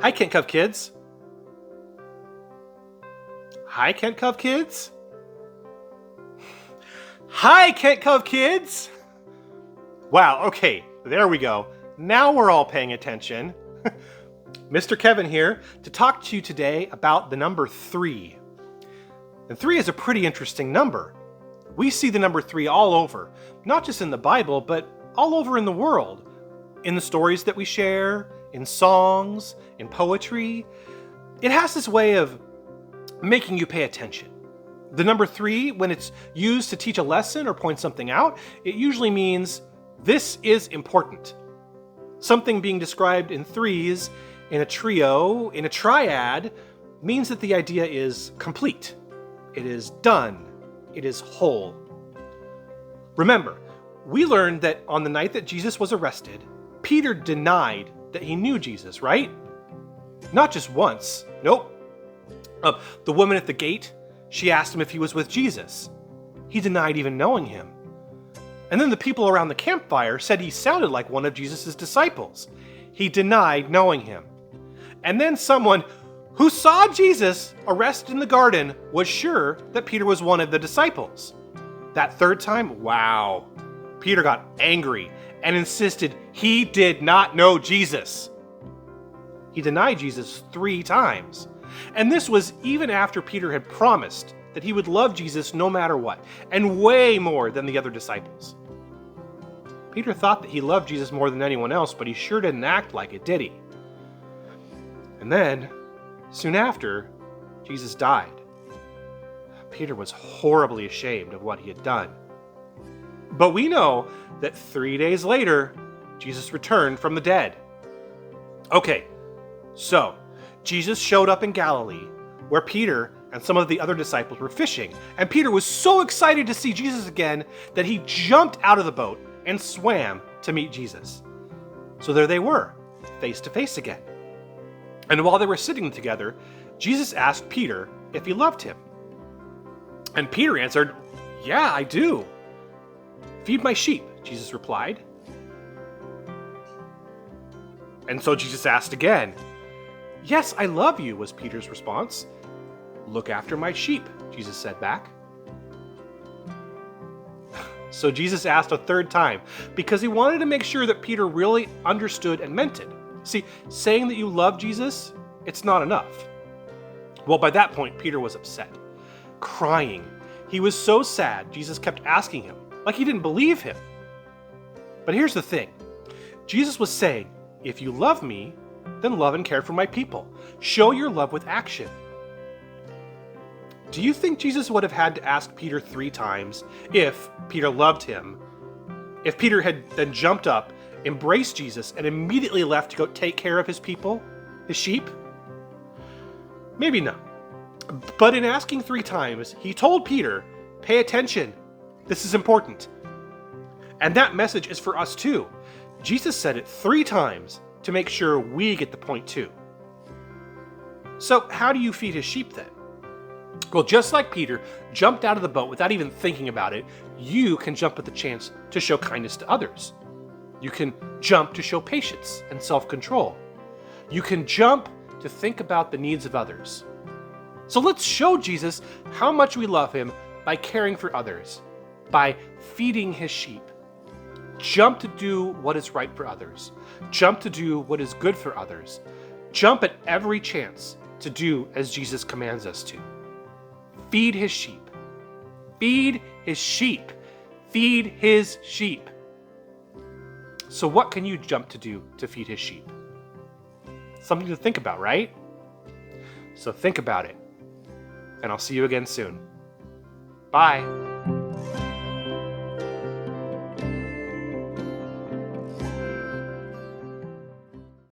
Hi, KentCov Kids. Hi, KentCov Kids. Hi, KentCov Kids. Wow, okay, there we go. Now we're all paying attention. Mr. Kevin here to talk to you today about the number 3. And 3 is a pretty interesting number. We see the number 3 all over, not just in the Bible, but all over in the world. In the stories that we share, in songs, in poetry. It has this way of making you pay attention. The number 3, when it's used to teach a lesson or point something out, it usually means this is important. Something being described in threes, in a trio, in a triad, means that the idea is complete. It is done. It is whole. Remember, we learned that on the night that Jesus was arrested, Peter denied that he knew Jesus, right? Not just once. Nope. The woman at the gate, she asked him if he was with Jesus. He denied even knowing him. And then the people around the campfire said he sounded like one of Jesus' disciples. He denied knowing him. And then someone who saw Jesus arrested in the garden was sure that Peter was one of the disciples. That third time, wow, Peter got angry and insisted he did not know Jesus. He denied Jesus 3 times. And this was even after Peter had promised that he would love Jesus no matter what, and way more than the other disciples. Peter thought that he loved Jesus more than anyone else, but he sure didn't act like it, did he? And then, soon after, Jesus died. Peter was horribly ashamed of what he had done. But we know that 3 days later, Jesus returned from the dead. Okay, so Jesus showed up in Galilee, where Peter and some of the other disciples were fishing, and Peter was so excited to see Jesus again that he jumped out of the boat and swam to meet Jesus. So there they were, face to face again. And while they were sitting together, Jesus asked Peter if he loved him. And Peter answered, "Yeah, I do." "Feed my sheep," Jesus replied. And so Jesus asked again. "Yes, I love you," was Peter's response. "Look after my sheep," Jesus said back. So Jesus asked a third time because he wanted to make sure that Peter really understood and meant it. See, saying that you love Jesus, it's not enough. Well, by that point, Peter was upset, crying. He was so sad, Jesus kept asking him, like he didn't believe him. But here's the thing. Jesus was saying, if you love me, then love and care for my people. Show your love with action. Do you think Jesus would have had to ask Peter 3 times if Peter loved him? If Peter had then jumped up, embraced Jesus, and immediately left to go take care of his people, his sheep? Maybe not. But in asking 3 times, he told Peter, pay attention. This is important. And that message is for us too. Jesus said it 3 times to make sure we get the point too. So how do you feed his sheep then? Well, just like Peter jumped out of the boat without even thinking about it, you can jump at the chance to show kindness to others. You can jump to show patience and self-control. You can jump to think about the needs of others. So let's show Jesus how much we love him by caring for others, by feeding his sheep. Jump to do what is right for others. Jump to do what is good for others. Jump at every chance to do as Jesus commands us to. Feed his sheep. Feed his sheep. Feed his sheep. So what can you jump to do to feed his sheep? Something to think about, right? So think about it. And I'll see you again soon. Bye.